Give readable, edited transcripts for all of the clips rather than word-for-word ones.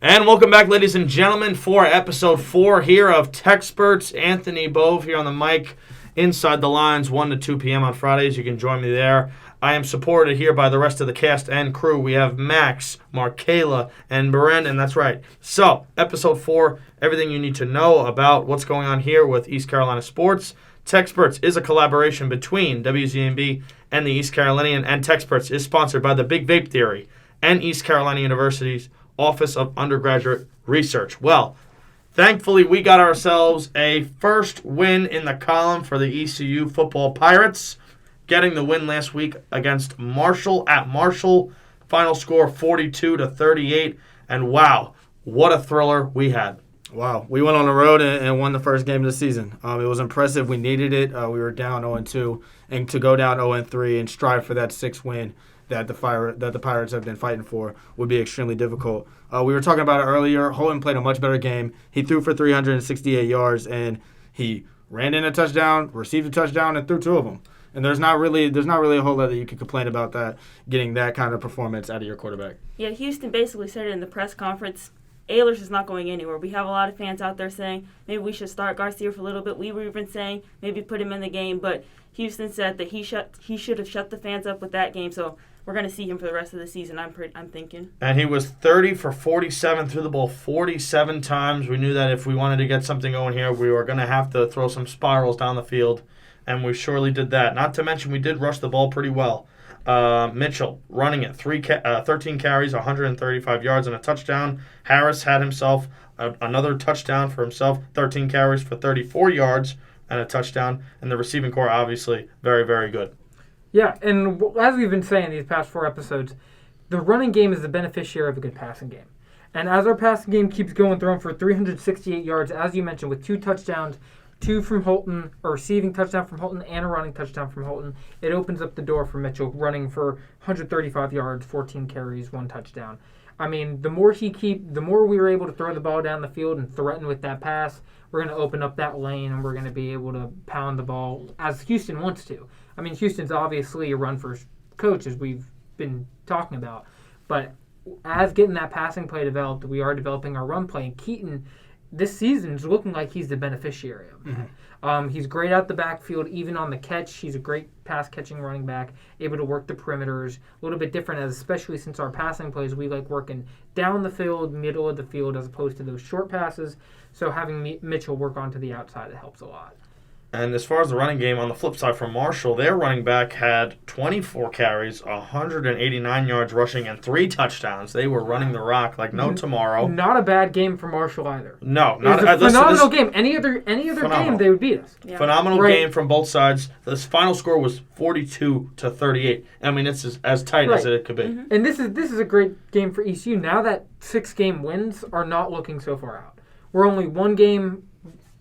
And welcome back, ladies and gentlemen, for episode 4 here of TECSpertZ. Anthony Bove here on the mic, inside the lines, 1 to 2 p.m. on Fridays. You can join me there. I am supported here by the rest of the cast and crew. We have Max, Markayla, and Brendan. That's right. So, episode 4, everything you need to know about what's going on here with East Carolina sports. TECSpertZ is a collaboration between WZMB and the East Carolinian, and TECSpertZ is sponsored by the Big Vape Theory and East Carolina University's Office of Undergraduate Research. Well, thankfully, we got ourselves a first win in the column for the ECU football Pirates, getting the win last week against Marshall at Marshall. Final score 42-38, and wow, what a thriller we had. Wow, we went on the road and won the first game of the season. It was impressive. We needed it. We were down 0-2, and to go down 0-3 and strive for that 6th win that the Pirates have been fighting for would be extremely difficult. We were talking about it earlier. Holton played a much better game. He threw for 368 yards, and he ran in a touchdown, received a touchdown, and threw 2 of them. And there's not really a whole lot that you could complain about that, getting that kind of performance out of your quarterback. Yeah, Houston basically said it in the press conference. Ehlers is not going anywhere. We have a lot of fans out there saying maybe we should start Garcia for a little bit. We were even saying maybe put him in the game, but Houston said that he should have shut the fans up with that game. So we're going to see him for the rest of the season, I'm thinking. And he was 30 for 47, threw the ball 47 times. We knew that if we wanted to get something going here, we were going to have to throw some spirals down the field, and we surely did that. Not to mention we did rush the ball pretty well. Mitchell running it, 13 carries, 135 yards, and a touchdown. Harris had himself another touchdown for himself, 13 carries for 34 yards and a touchdown. And the receiving core, obviously, very, very good. Yeah, and as we've been saying these past 4 episodes, the running game is the beneficiary of a good passing game. And as our passing game keeps going, throwing for 368 yards, as you mentioned, with 2 touchdowns, 2 from Holton, a receiving touchdown from Holton and a running touchdown from Holton, it opens up the door for Mitchell, running for 135 yards, 14 carries, 1 touchdown. I mean, the more we were able to throw the ball down the field and threaten with that pass, we're going to open up that lane and we're going to be able to pound the ball as Houston wants to. I mean, Houston's obviously a run-first coach, as we've been talking about. But as getting that passing play developed, we are developing our run play. And Keaton, this season, is looking like he's the beneficiary of that. Mm-hmm. He's great out the backfield, even on the catch. He's a great pass-catching running back, able to work the perimeters. A little bit different, especially since our passing plays, we like working down the field, middle of the field, as opposed to those short passes. So having Mitchell work onto the outside, it helps a lot. And as far as the running game, on the flip side for Marshall, their running back had 24 carries, 189 yards rushing, and 3 touchdowns. They were running the rock like no tomorrow. Not a bad game for Marshall either. No, not a phenomenal game. Any other game, they would beat us. Yeah. Phenomenal game from both sides. The final score was 42-38. I mean, it's as tight as it could be. Mm-hmm. And this is a great game for ECU. Now that 6-game wins are not looking so far out. We're only 1 game.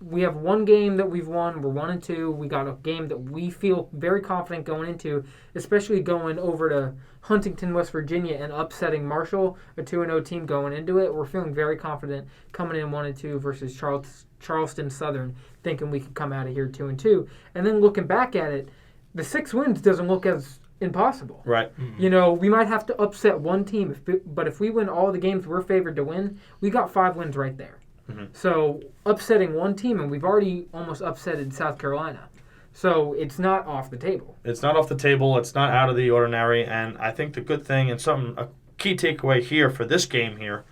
We have 1 game that we've won. We're 1-2. We got a game that we feel very confident going into, especially going over to Huntington, West Virginia, and upsetting Marshall, a 2-0 team going into it. We're feeling very confident coming in 1-2 versus Charleston Southern, thinking we could come out of here 2-2. And then looking back at it, the 6 wins doesn't look as impossible. Right. Mm-hmm. You know, we might have to upset 1 team, but if we win all the games we're favored to win, we got 5 wins right there. Mm-hmm. So upsetting 1 team, and we've already almost upsetted South Carolina. So it's not off the table. It's not off the table. It's not out of the ordinary. And I think the good thing and a key takeaway here for this game here,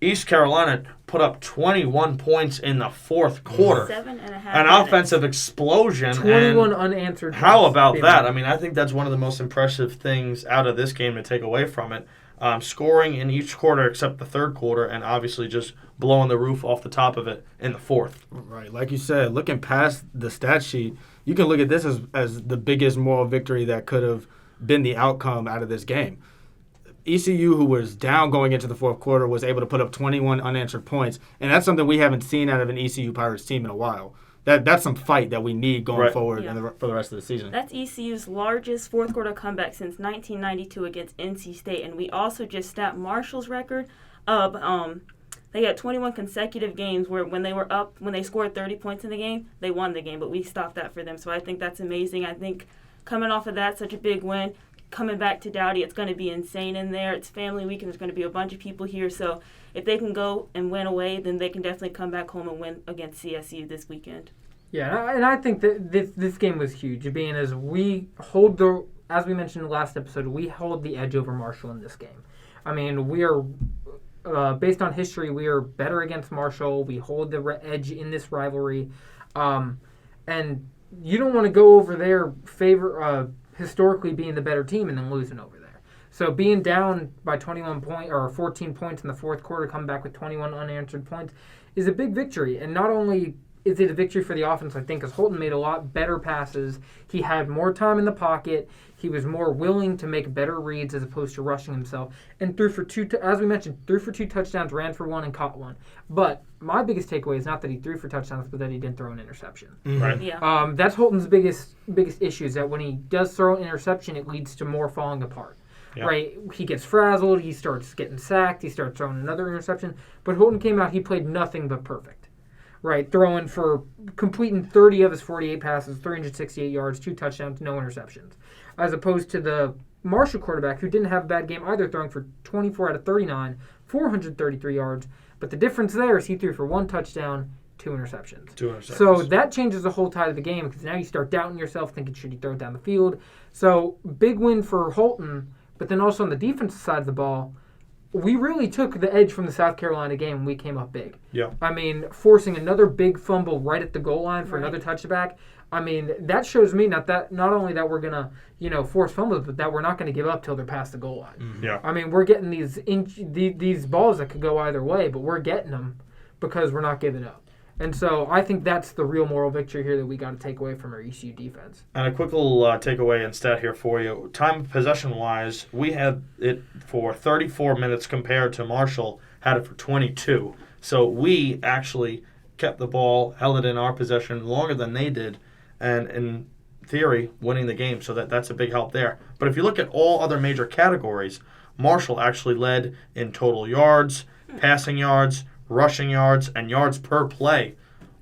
East Carolina put up 21 points in the 4th quarter. 7.5 An offensive explosion. 21 unanswered. How about that? I mean, I think that's one of the most impressive things out of this game to take away from it. Scoring in each quarter except the 3rd quarter, and obviously just blowing the roof off the top of it in the 4th. Right. Like you said, looking past the stat sheet, you can look at this as the biggest moral victory that could have been the outcome out of this game. ECU, who was down going into the 4th quarter, was able to put up 21 unanswered points, and that's something we haven't seen out of an ECU Pirates team in a while. That's some fight that we need going forward for the rest of the season. That's ECU's largest 4th quarter comeback since 1992 against NC State, and we also just snapped Marshall's record of they had 21 consecutive games where when they scored 30 points in the game, they won the game, but we stopped that for them. So I think that's amazing. I think coming off of that, such a big win, coming back to Dowdy, it's going to be insane in there. It's family week, and there's going to be a bunch of people here. So if they can go and win away, then they can definitely come back home and win against CSU this weekend. Yeah, and I think that this game was huge, being as we as we mentioned in the last episode, we hold the edge over Marshall in this game. I mean, we are, based on history, we are better against Marshall. We hold the edge in this rivalry. And you don't want to go over there historically being the better team and then losing over there. So being down by 14 points in the fourth quarter, come back with 21 unanswered points is a big victory. And not only is it a victory for the offense, I think, because Holton made a lot better passes. He had more time in the pocket. He was more willing to make better reads as opposed to rushing himself. And threw for two touchdowns, ran for one, and caught one. But my biggest takeaway is not that he threw for touchdowns, but that he didn't throw an interception. Mm-hmm. Right. Yeah. That's Holton's biggest issue, is that when he does throw an interception, it leads to more falling apart. Yeah. Right? He gets frazzled. He starts getting sacked. He starts throwing another interception. But Holton came out, he played nothing but perfect. Right, completing 30 of his 48 passes, 368 yards, 2 touchdowns, no interceptions. As opposed to the Marshall quarterback, who didn't have a bad game either, throwing for 24 out of 39, 433 yards. But the difference there is he threw for 1 touchdown, 2 interceptions. So that changes the whole tide of the game, because now you start doubting yourself, thinking, should you throw it down the field? So big win for Holton, but then also on the defensive side of the ball, we really took the edge from the South Carolina game when we came up big. Yeah. I mean, forcing another big fumble right at the goal line for another touchback. I mean, that shows me not only that we're gonna, force fumbles, but that we're not gonna give up till they're past the goal line. Mm-hmm. Yeah. I mean, we're getting these balls that could go either way, but we're getting them because we're not giving up. And so I think that's the real moral victory here that we got to take away from our ECU defense. And a quick little takeaway and stat here for you. Time of possession-wise, we had it for 34 minutes compared to Marshall had it for 22. So we actually kept the ball, held it in our possession longer than they did, and in theory, winning the game. So that's a big help there. But if you look at all other major categories, Marshall actually led in total yards, passing yards, rushing yards, and yards per play,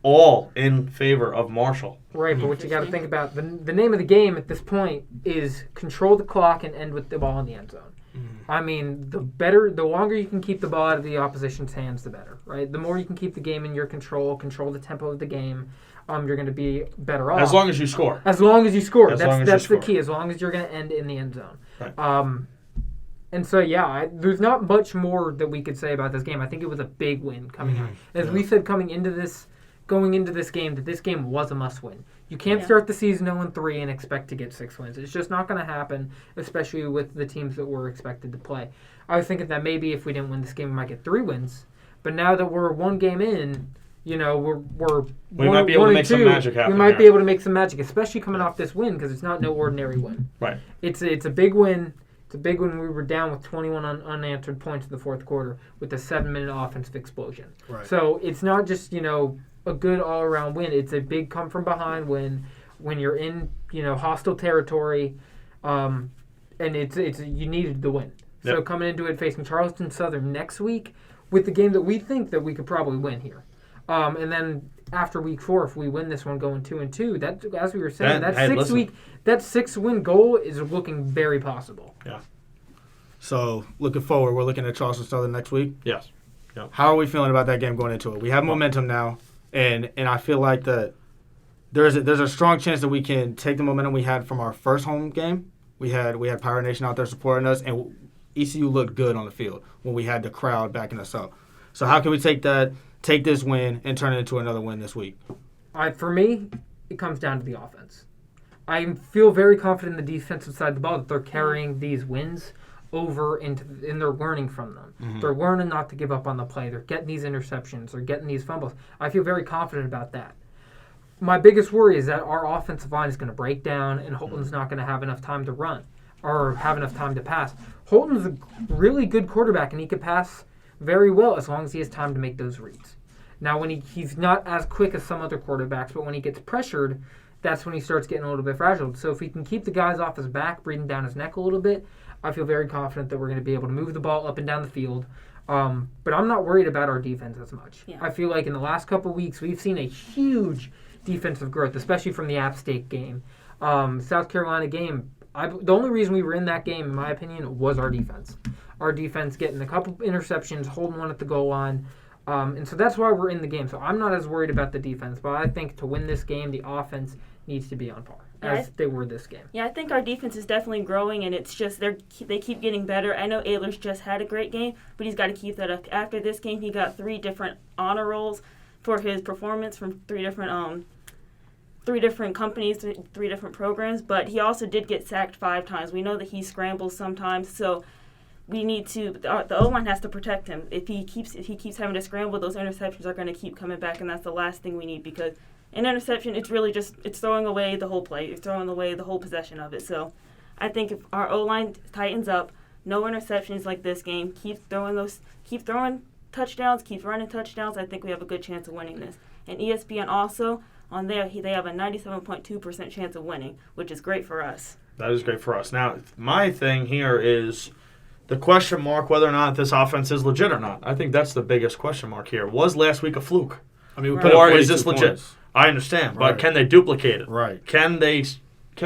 all in favor of Marshall. Right, but what you got to think about, the name of the game at this point is control the clock and end with the ball in the end zone. Mm-hmm. I mean, the longer you can keep the ball out of the opposition's hands, the better, right? The more you can keep the game in your control the tempo of the game, you're going to be better off. As long as you score. As long as you score. That's the key, as long as you're going to end in the end zone. Right. And so, there's not much more that we could say about this game. I think it was a big win coming out. As we said going into this game, that this game was a must-win. You can't start the season 0-3 and expect to get 6 wins. It's just not going to happen, especially with the teams that we're expected to play. I was thinking that maybe if we didn't win this game, we might get 3 wins. But now that we're 1 game in, we might be able to make some magic happen. We might be able to make some magic, especially coming off this win, because it's not no ordinary win. Right. It's a big win. It's a big one. We were down with 21 unanswered points in the fourth quarter with a 7-minute offensive explosion. Right. So it's not just, a good all-around win. It's a big come-from-behind win when you're in, hostile territory, and you needed the win. Yep. So coming into it facing Charleston Southern next week with the game that we think that we could probably win here. And then after week 4, if we win this one going 2-2, that, as we were saying, that 6-win goal is looking very possible. Yeah. So looking forward, we're looking at Charleston Southern next week. Yes. Yep. How are we feeling about that game going into it? We have momentum now, and I feel like that there's a strong chance that we can take the momentum we had from our first home game. We had Pirate Nation out there supporting us, and ECU looked good on the field when we had the crowd backing us up. So how can we take this win and turn it into another win this week? For me, it comes down to the offense. I feel very confident in the defensive side of the ball that they're carrying these wins over and they're learning from them. Mm-hmm. They're learning not to give up on the play. They're getting these interceptions. They're getting these fumbles. I feel very confident about that. My biggest worry is that our offensive line is going to break down and Holton's not going to have enough time to run or have enough time to pass. Holton's a really good quarterback and he could pass very well as long as he has time to make those reads. Now, when he's not as quick as some other quarterbacks, but when he gets pressured, that's when he starts getting a little bit fragile. So if he can keep the guys off his back, breathing down his neck a little bit, I feel very confident that we're going to be able to move the ball up and down the field. But I'm not worried about our defense as much. Yeah. I feel like in the last couple of weeks, we've seen a huge defensive growth, especially from the App State game. South Carolina game, the only reason we were in that game, in my opinion, was our defense. Our defense getting a couple interceptions, holding one at the goal line. And so that's why we're in the game. So I'm not as worried about the defense, but I think to win this game, the offense needs to be on par, as they were this game. Yeah, I think our defense is definitely growing, and it's just they keep getting better. I know Ehlers just had a great game, but he's got to keep that up. After this game, he got 3 different honor rolls for his performance from 3 different companies, 3 different programs, but he also did get sacked 5 times. We know that he scrambles sometimes, so we need to. The O-line has to protect him. If he keeps having to scramble, those interceptions are going to keep coming back, and that's the last thing we need, because an interception, it's really just it's throwing away the whole play. It's throwing away the whole possession of it. So I think if our O-line tightens up, no interceptions like this game, keep throwing touchdowns, keep running touchdowns, I think we have a good chance of winning this. And ESPN also, on there, they have a 97.2% chance of winning, which is great for us. That is great for us. Now, my thing here is the question mark whether or not this offense is legit or not. I think that's the biggest question mark here. Was last week a fluke? I mean, we Right. put up Or is 42 this legit? points. I understand, but Right. can they duplicate it? Right. Can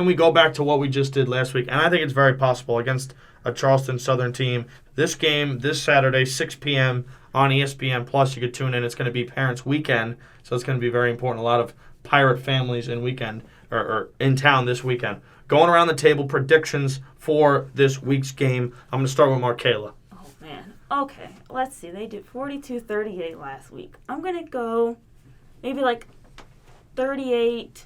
we go back to what we just did last week? And I think it's very possible against a Charleston Southern team. This game, this Saturday, 6 p.m. on ESPN Plus. You could tune in. It's going to be Parents' Weekend, so it's going to be very important. A lot of Pirate families in weekend or in town this weekend. Going around the table, predictions for this week's game. I'm going to start with Markayla. Oh, man. Okay, let's see. They did 42-38 last week. I'm going to go maybe like 38-28.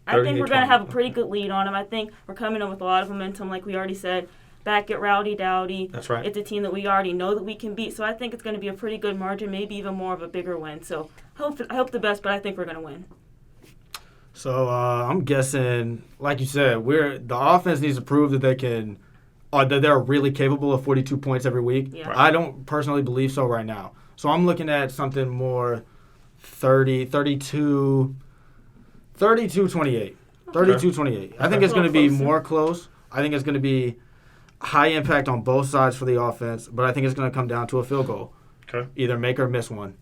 I think we're going to have a pretty good lead on them. I think we're coming in with a lot of momentum, like we already said. Back at Rowdy Dowdy. That's right. It's a team that we already know that we can beat, so I think it's going to be a pretty good margin, maybe even more of a bigger win. So I hope the best, but I think we're going to win. So I'm guessing, like you said, the offense needs to prove that that they're really capable of 42 points every week. Yeah. I don't personally believe so right now. So I'm looking at something more 32-28. 32-28. I think it's going to be more close. I think it's going to be high impact on both sides for the offense, but I think it's going to come down to a field goal. Okay. Either make or miss one.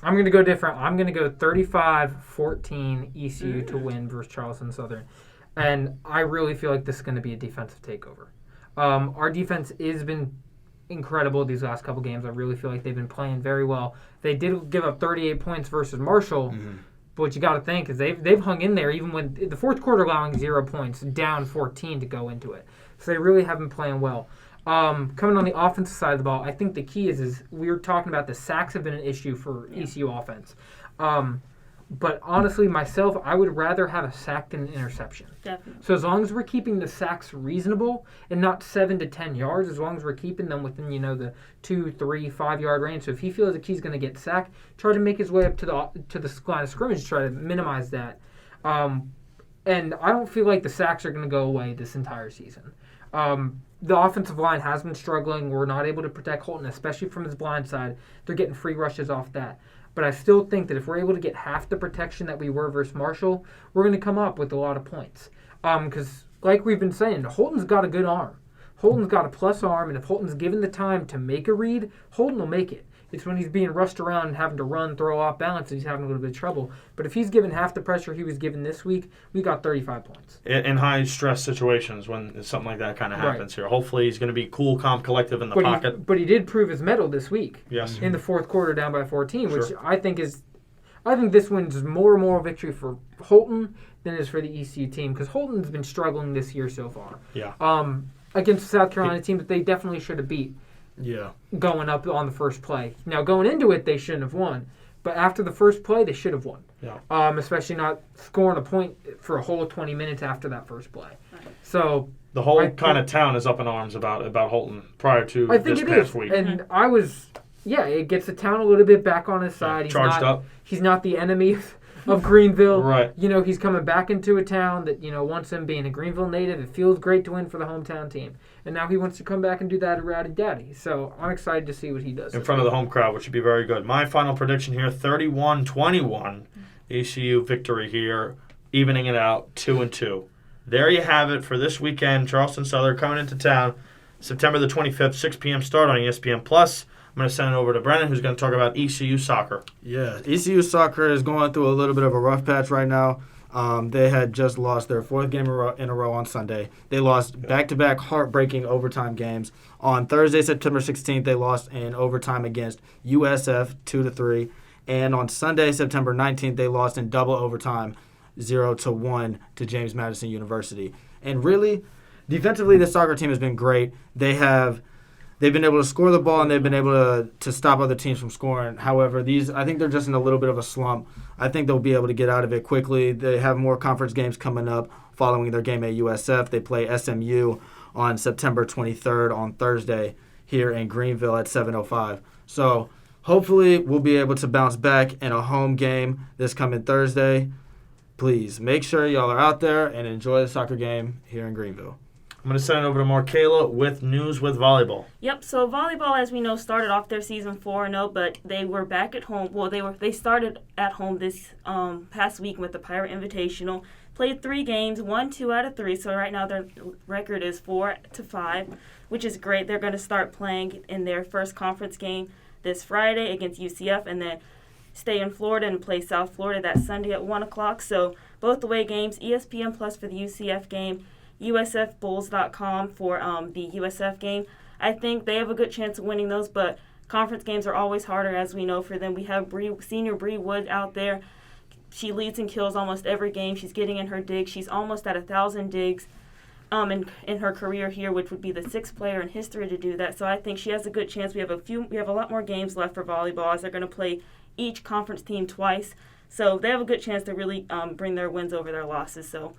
I'm going to go different. I'm going to go 35-14 ECU to win versus Charleston Southern. And I really feel like this is going to be a defensive takeover. Our defense has been incredible these last couple games. I really feel like they've been playing very well. They did give up 38 points versus Marshall, but what you got to think is they've hung in there even when the fourth quarter allowing 0 points, down 14 to go into it. So they really have been playing well. Coming on the offensive side of the ball, I think the key is we were talking about the sacks have been an issue for ECU offense. But honestly, myself, I would rather have a sack than an interception. Definitely. So as long as we're keeping the sacks reasonable and not 7 to 10 yards, as long as we're keeping them within, the 2, 3, 5 yard range. So if he feels like he's going to get sacked, try to make his way up to the line of scrimmage, try to minimize that. And I don't feel like the sacks are going to go away this entire season. The offensive line has been struggling. We're not able to protect Holton, especially from his blind side. They're getting free rushes off that. But I still think that if we're able to get half the protection that we were versus Marshall, we're going to come up with a lot of points. Because, like we've been saying, Holton's got a good arm. Holton's got a plus arm, and if Holton's given the time to make a read, Holton will make it. It's when he's being rushed around and having to run, throw off balance, and he's having a little bit of trouble. But if he's given half the pressure he was given this week, we got 35 points. In high-stress situations when something like that kind of happens here. Hopefully he's going to be cool, calm, collective in the pocket. But he did prove his mettle this week. Yes. In the fourth quarter down by 14, which I think this wins more and more victory for Holton than it is for the ECU team, because Holton's been struggling this year so far. Yeah. Against the South Carolina team that they definitely should have beat. Yeah. Going up on the first play. Now, going into it, they shouldn't have won. But after the first play, they should have won. Yeah. Especially not scoring a point for a whole 20 minutes after that first play. So the whole kind of town is up in arms about Holton prior to this past week. And I was, it gets the town a little bit back on his side. He's charged up. He's not the enemy of Greenville. Right. He's coming back into a town that, wants him being a Greenville native. It feels great to win for the hometown team. And now he wants to come back and do that at Rowdy Dowdy. So I'm excited to see what he does. In front of the home crowd, which would be very good. My final prediction here, 31-21. ECU victory here, evening it out, 2-2. There you have it for this weekend. Charleston Southern coming into town, September the 25th, 6 p.m. start on ESPN+. I'm going to send it over to Brennan, who's going to talk about ECU soccer. Yeah, ECU soccer is going through a little bit of a rough patch right now. They had just lost their fourth game in a row on Sunday. They lost back-to-back heartbreaking overtime games. On Thursday, September 16th, they lost in overtime against USF 2-3. And on Sunday, September 19th, they lost in double overtime 0-1 to James Madison University. And really, defensively, the soccer team has been great. They've been able to score the ball, and they've been able to stop other teams from scoring. However, I think they're just in a little bit of a slump. I think they'll be able to get out of it quickly. They have more conference games coming up following their game at USF. They play SMU on September 23rd on Thursday here in Greenville at 7:05. So hopefully we'll be able to bounce back in a home game this coming Thursday. Please make sure y'all are out there and enjoy the soccer game here in Greenville. I'm going to send it over to Markayla with news with volleyball. Yep. So volleyball, as we know, started off their season 4-0, but they were back at home. Well, they started at home this past week with the Pirate Invitational. Played 3 games, won 2 out of 3. So right now their record is 4-5, which is great. They're going to start playing in their first conference game this Friday against UCF, and then stay in Florida and play South Florida that Sunday at 1 o'clock. So both away games, ESPN Plus for the UCF game, USFBulls.com for the USF game. I think they have a good chance of winning those, but conference games are always harder, as we know, for them. We have senior Bree Wood out there. She leads and kills almost every game. She's getting in her digs. She's almost at 1,000 digs in her career here, which would be the 6th player in history to do that. So I think she has a good chance. We have a lot more games left for volleyball, as they're going to play each conference team twice. So they have a good chance to really bring their wins over their losses. So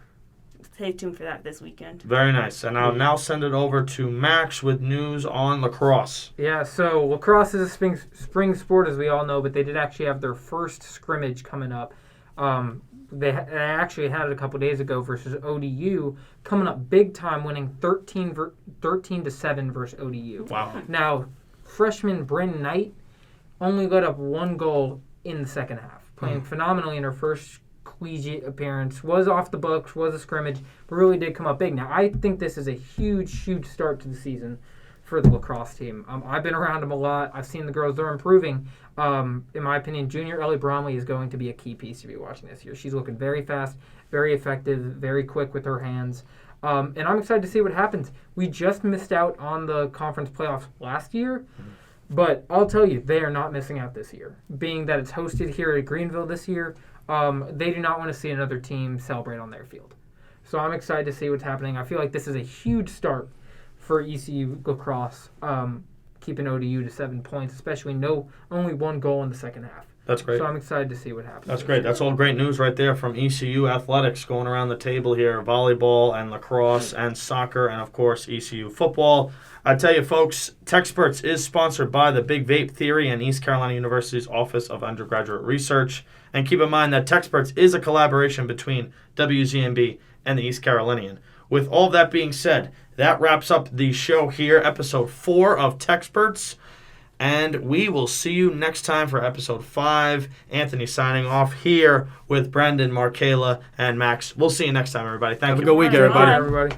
stay tuned for that this weekend. Very nice. And I'll now send it over to Max with news on lacrosse. Yeah, so lacrosse is a spring sport, as we all know, but they did actually have their first scrimmage coming up. They actually had it a couple days ago versus ODU, coming up big time, winning 13-7 versus ODU. Wow. Now, freshman Bryn Knight only let up 1 goal in the second half, playing phenomenally in her first collegiate appearance, was off the books, was a scrimmage, but really did come up big. Now, I think this is a huge start to the season for the lacrosse team. I've been around them a lot. I've seen the girls. They're improving. In my opinion, junior Ellie Bromley is going to be a key piece to be watching this year. She's looking very fast, very effective, very quick with her hands. And I'm excited to see what happens. We just missed out on the conference playoffs last year, but I'll tell you, they are not missing out this year. Being that it's hosted here at Greenville this year, they do not want to see another team celebrate on their field. So I'm excited to see what's happening. I feel like this is a huge start for ECU lacrosse, keeping ODU to 7 points, especially only 1 goal in the second half. That's great. So I'm excited to see what happens. That's great. That's all great news right there from ECU athletics going around the table here. Volleyball and lacrosse and soccer and, of course, ECU football. I tell you, folks, TECSpertZ is sponsored by the Big Vape Theory and East Carolina University's Office of Undergraduate Research. And keep in mind that TECSpertZ is a collaboration between WZMB and the East Carolinian. With all that being said, that wraps up the show here, episode 4 of TECSpertZ. And we will see you next time for episode 5. Anthony signing off here with Brendan, Markayla, and Max. We'll see you next time, everybody. Thank you. Have a good week, everybody. Bye. Everybody.